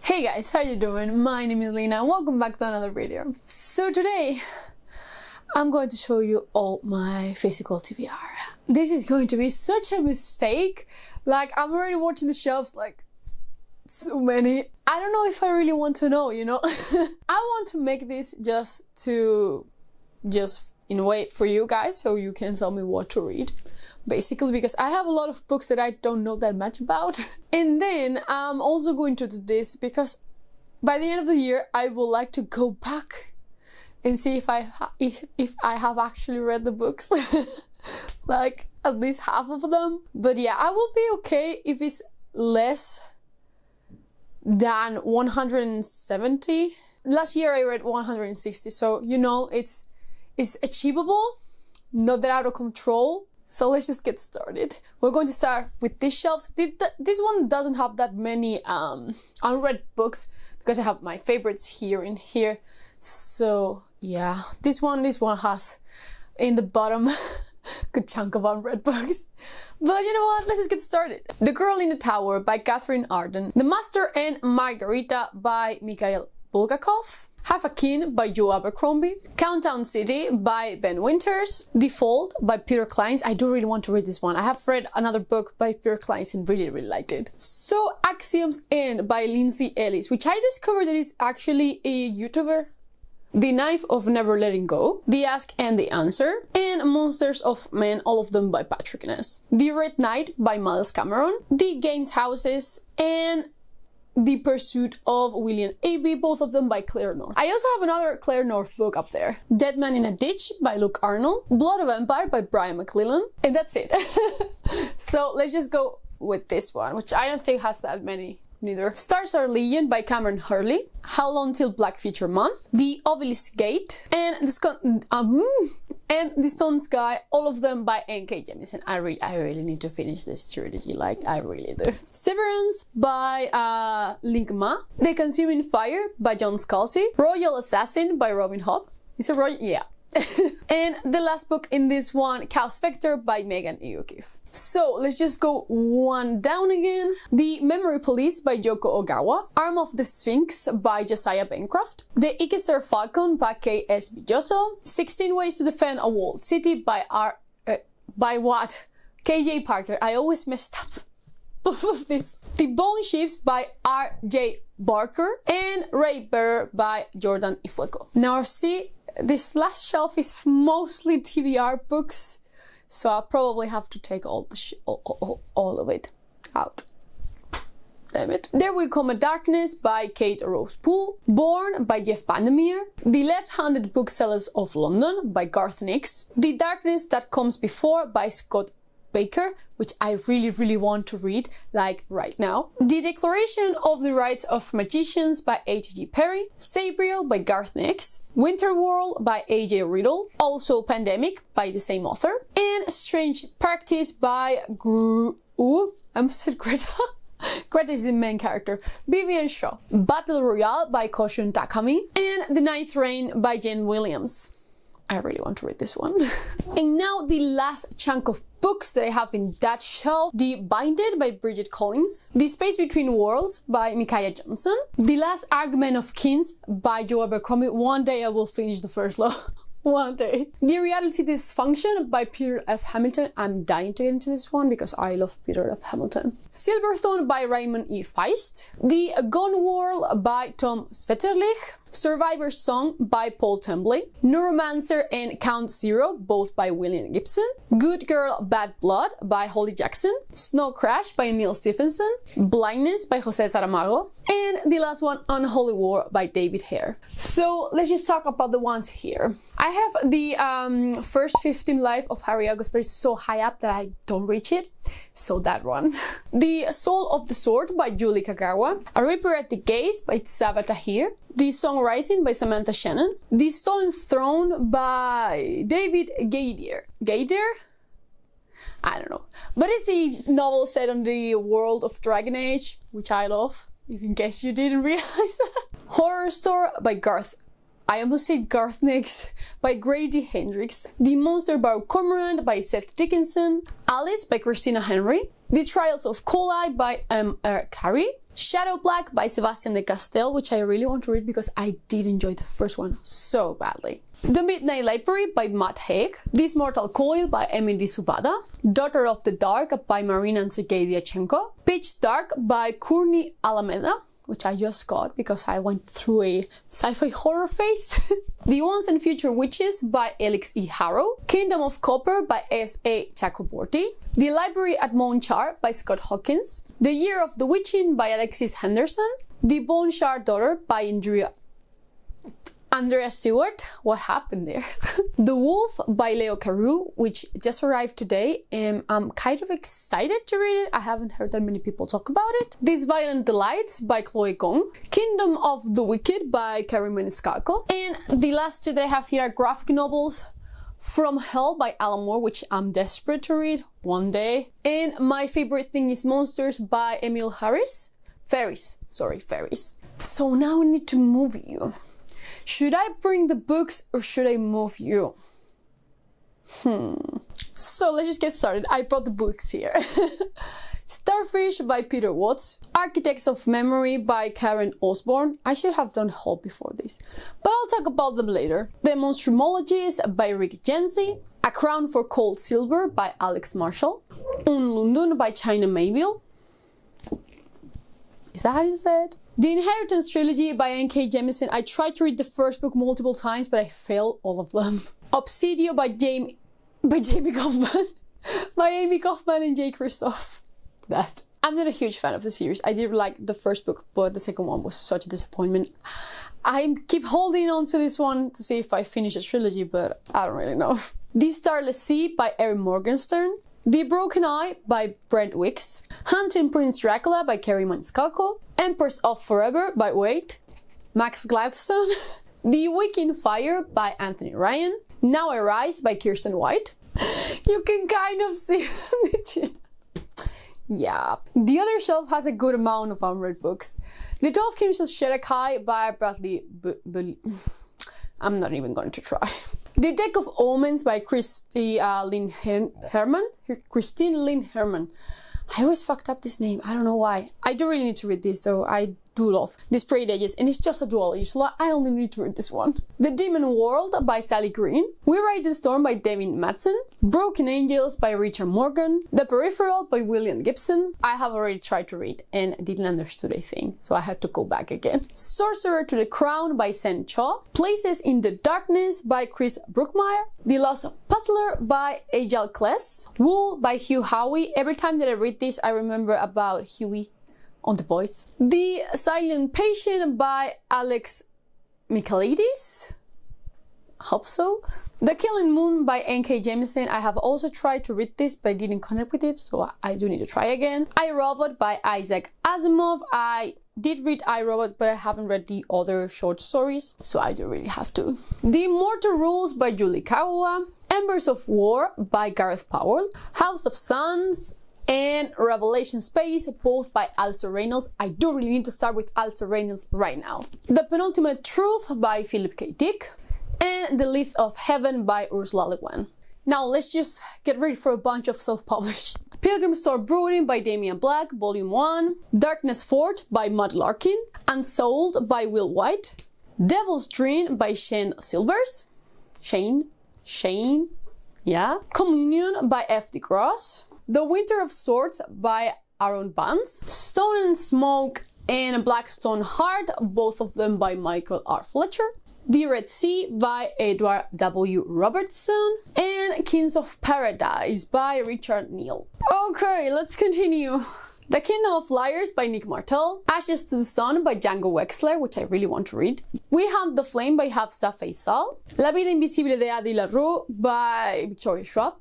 Hey guys, how you doing? My name is Lena and welcome back to another video. So today I'm going to show you all my physical TBR. This is going to be such a mistake. Like, I'm already watching the shelves, like, so many. I don't know if I really want to know, you know? I want to make this just in a way for you guys, so you can tell me what to read. Basically, because I have a lot of books that I don't know that much about. And then I'm also going to do this because by the end of the year, I would like to go back and see if I have actually read the books. Like, at least half of them. But yeah, I will be okay if it's less than 170. Last year I read 160, so you know, it's achievable, not that out of control. So let's just get started. We're going to start with these shelves. This one doesn't have that many unread books because I have my favorites here and here. So yeah, this one has in the bottom a good chunk of unread books. But you know what? Let's just get started. The Girl in the Tower by Catherine Arden. The Master and Margarita by Mikhail Bulgakov. Half a Kin by Joe Abercrombie. Countdown City by Ben Winters. Default by Peter Clines. I do really want to read this one. I have read another book by Peter Clines and really liked it. So Axioms End by Lindsay Ellis, which I discovered that is actually a YouTuber. The Knife of Never Letting Go. The Ask and the Answer. And Monsters of Men, all of them by Patrick Ness. The Red Knight by Miles Cameron. The Games Houses and The Pursuit of William A.B., both of them by Claire North. I also have another Claire North book up there. Dead Man in a Ditch by Luke Arnold. Blood of Empire by Brian McClellan. And that's it. So let's just go with this one, which I don't think has that many neither. Stars Are Legion by Cameron Hurley. How Long Till Black Future Month. The Obelisk Gate. And The Stone Sky, all of them by N.K. Jemisin. I really need to finish this trilogy, like, I really do. Severance by Link Ma. The Consuming Fire by John Scalzi. Royal Assassin by Robin Hobb. Is it Royal? Yeah. And the last book in this one, Chaos Vector by Megan E. O'Keefe. So let's just go one down again. The Memory Police by Yoko Ogawa. Arm of the Sphinx by Josiah Bancroft. The Ichthyer Falcon by K.S. Bijoso. 16 Ways to Defend a Walled City by K.J. Parker. I always messed up both of these. The Bone Ships by R.J. Barker. And Raybearer by Jordan Ifueko. Now see, this last shelf is mostly TBR books, so I'll probably have to take all of it out. Damn it. There Will Come a Darkness by Kate Rose Poole. Born by Jeff Vandermeer. The Left-Handed Booksellers of London by Garth Nix. The Darkness That Comes Before by Scott Baker, which I really want to read, like right now. The Declaration of the Rights of Magicians by H.G. Perry. Sabriel by Garth Nix. Winterworld by A.J. Riddle, also Pandemic by the same author. And Strange Practice by I almost said Greta. Greta is the main character. Vivian Shaw. Battle Royale by Koshun Takami. And The Ninth Reign by Jen Williams. I really want to read this one. And now the last chunk of books that I have in that shelf. The Binded by Bridget Collins. The Space Between Worlds by Micaiah Johnson. The Last Argument of Kings by Joe Abercrombie. One day I will finish the first law. One day. The Reality Dysfunction by Peter F. Hamilton. I'm dying to get into this one because I love Peter F. Hamilton. Silverthorn by Raymond E. Feist. The Gone World by Tom Svetterlich. Survivor's Song by Paul Tremblay. Neuromancer and Count Zero, both by William Gibson. Good Girl, Bad Blood by Holly Jackson. Snow Crash by Neil Stephenson. Blindness by Jose Saramago. And the last one, Unholy War by David Hare. So let's just talk about the ones here. I have the first 15 Life of Harry August, but it's so high up that I don't reach it. So that one. The Soul of the Sword by Julie Kagawa. A Reaper at the Gates by Tsava Tahir. The Song Rising by Samantha Shannon. The Stolen Throne by David Gaidier. Gaidier? I don't know. But it's a novel set on the world of Dragon Age, which I love, if in case you didn't realize that. Horror Store by I almost said Garth Nix by Grady Hendrix. The Monster Bar Cormorant by Seth Dickinson. Alice by Christina Henry. The Trials of Colai by M.R. Carey. Shadow Black by Sebastian de Castell, which I really want to read because I did enjoy the first one so badly. The Midnight Library by Matt Haig. This Mortal Coil by Emily Suvada. Daughter of the Dark by Marina and Sergei Dyachenko. Pitch Dark by Courtney Alameda, which I just got because I went through a sci-fi horror phase. The Once and Future Witches by Alex E. Harrow. Kingdom of Copper by S.A. Chakraborty. The Library at Moonchar by Scott Hawkins. The Year of the Witching by Alexis Henderson. The Bone Shard Daughter by Andrea Stewart. What happened there? The Wolf by Leo Carew, which just arrived today, and I'm kind of excited to read it. I haven't heard that many people talk about it. These Violent Delights by Chloe Gong. Kingdom of the Wicked by Karin Maniscalco. And the last two that I have here are graphic novels. From Hell by Alan Moore, which I'm desperate to read one day. And My Favorite Thing is Monsters by Emil Ferris. So now I need to move you. Should I bring the books or should I move you? So let's just get started. I brought the books here. Starfish by Peter Watts. Architects of Memory by Karen Osborne. I should have done a haul before this, but I'll talk about them later. The Monstrumologies by Rick Jensi. A Crown for Cold Silver by Alex Marshall. Un Lundun by China Mayville. Is that how you say it? The Inheritance Trilogy by N.K. Jemisin. I tried to read the first book multiple times, but I failed all of them. Obsidio by Jamie Kaufman. By Amy Kaufman and Jay Kristoff. That. I'm not a huge fan of the series. I did like the first book, but the second one was such a disappointment. I keep holding on to this one to see if I finish the trilogy, but I don't really know. The Starless Sea by Erin Morgenstern. The Broken Eye by Brent Wicks. Hunting Prince Dracula by Kerry Maniscalco. Empress of Forever by Max Gladstone. The Waking Fire by Anthony Ryan. Now I Rise by Kirsten White. You can kind of see it. Yeah. The other shelf has a good amount of unread books. The 12 Kings of Sherakai by Bradley I'm not even going to try. The Deck of Omens by Christine Lynn Herman. I always fucked up this name. I don't know why. I do really need to read this though. I do love this Prayed Ages, and it's just a duology, so I only need to read this one. The Demon World by Sally Green. We Ride the Storm by Devin Madsen. Broken Angels by Richard Morgan. The Peripheral by William Gibson. I have already tried to read and didn't understand a thing, so I had to go back again. Sorcerer to the Crown by Sen Chaw. Places in the Darkness by Chris Brookmeyer. The Lost Puzzler by Ajal Kless. Wool by Hugh Howey. Every time that I read this, I remember about Huey on The Boys. The Silent Patient by Alex Michaelides. Hope so. The Killing Moon by N.K. Jemisin. I have also tried to read this, but I didn't connect with it, so I do need to try again. I, Robot by Isaac Asimov. I did read I, Robot, but I haven't read the other short stories, so I do really have to. The Immortal Rules by Julie Kawa. Embers of War by Gareth Powell. House of Suns and Revelation Space, both by Alistair Reynolds. I do really need to start with Alistair Reynolds right now. The Penultimate Truth by Philip K. Dick. And The Lith of Heaven by Ursula Le Guin. Now let's just get ready for a bunch of self-published. Pilgrim Store Brooding by Damian Black, Volume 1. Darkness Fort by Matt Larkin. Unsold by Will White. Devil's Dream by Shane Silvers. Shane? Yeah. Communion by F.D. Gross. The Winter of Swords by Aaron Vance. Stone and Smoke and Blackstone Heart, both of them by Michael R. Fletcher. The Red Sea by Edward W. Robertson. And Kings of Paradise by Richard Neal. Okay, let's continue. The Kingdom of Liars by Nick Martell. Ashes to the Sun by Django Wexler, which I really want to read. We Hunt the Flame by Hafsa Faisal. La Vida Invisible de Adi LaRue by Victoria Schwab.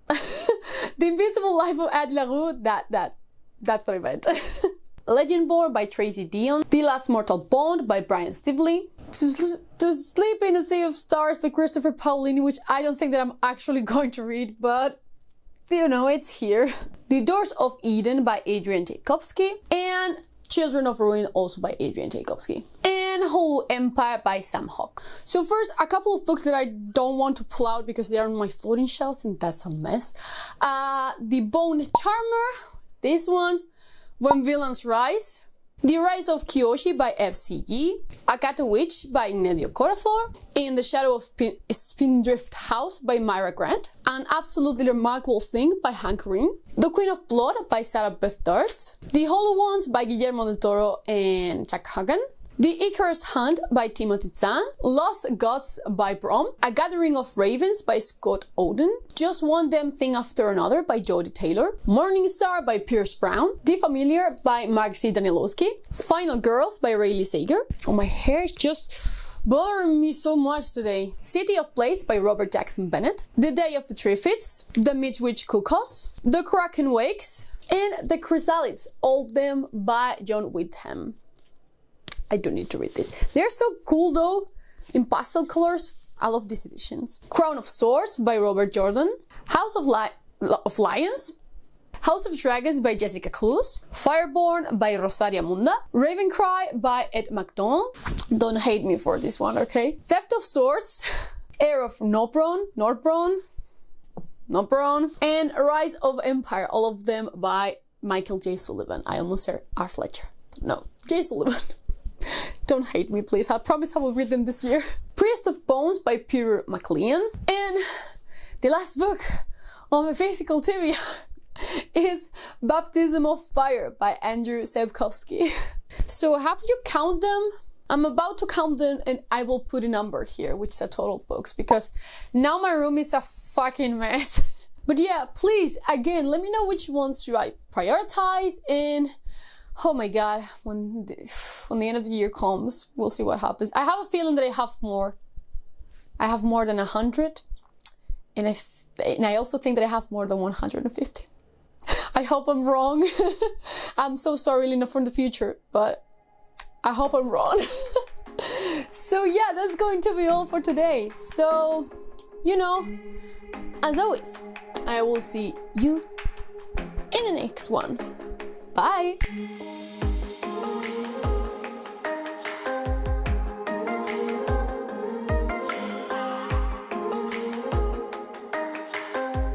The Invisible Life of Adi LaRue, that's what I meant. Legendborn by Tracy Dion. The Last Mortal Bond by Brian Stively. To Sleep in a Sea of Stars by Christopher Paolini, which I don't think that I'm actually going to read, but you know, it's here. The Doors of Eden by Adrian Tchaikovsky. And Children of Ruin, also by Adrian Tchaikovsky. And Whole Empire by Sam Hawke. So first, a couple of books that I don't want to pull out because they are on my floating shelves, and that's a mess. The Bone Charmer, this one. When Villains Rise The Rise of Kyoshi by FCG, Akato Witch by Nedio Corafor, In the Shadow of Spindrift House by Myra Grant, An Absolutely Remarkable Thing by Hank Green, The Queen of Blood by Sarah Beth Durst, The Hollow Ones by Guillermo del Toro and Chuck Hagan, The Icarus Hunt by Timothy Zahn, Lost Gods by Brom, A Gathering of Ravens by Scott Oden, Just One Damn Thing After Another by Jodie Taylor, Morning Star by Pierce Brown, The Familiar by Mark C. Danielowski, Final Girls by Rayleigh Sager. Oh, my hair is just bothering me so much today. City of Plates by Robert Jackson Bennett, The Day of the Triffids, The Midwich Cook-House, The Kraken Wakes, and The Chrysalids, all of them by John Whitham. I do need to read this. They're so cool though, in pastel colors. I love these editions. Crown of Swords by Robert Jordan, House of Lions, House of Dragons by Jessica Cluse, Fireborn by Rosaria Munda, Ravencry by Ed McDonald. Don't hate me for this one, okay? Theft of Swords, Heir of Nordbron, and Rise of Empire, all of them by Michael J. Sullivan. I almost said R. Fletcher. No, J. Sullivan. Don't hate me, please. I promise I will read them this year. Priest of Bones by Peter MacLean. And the last book on my physical TBR is Baptism of Fire by Andrew Sapkowski. So have you count them? I'm about to count them and I will put a number here, which is a total books, because now my room is a fucking mess. But yeah, please, again, let me know which ones should I prioritize, and oh my god, when the end of the year comes, we'll see what happens. I have a feeling that I have more. I have more than 100, and I also think that I have more than 150. I hope I'm wrong. I'm so sorry, Lena, from the future, but I hope I'm wrong. So yeah, that's going to be all for today. So, you know, as always, I will see you in the next one. Bye!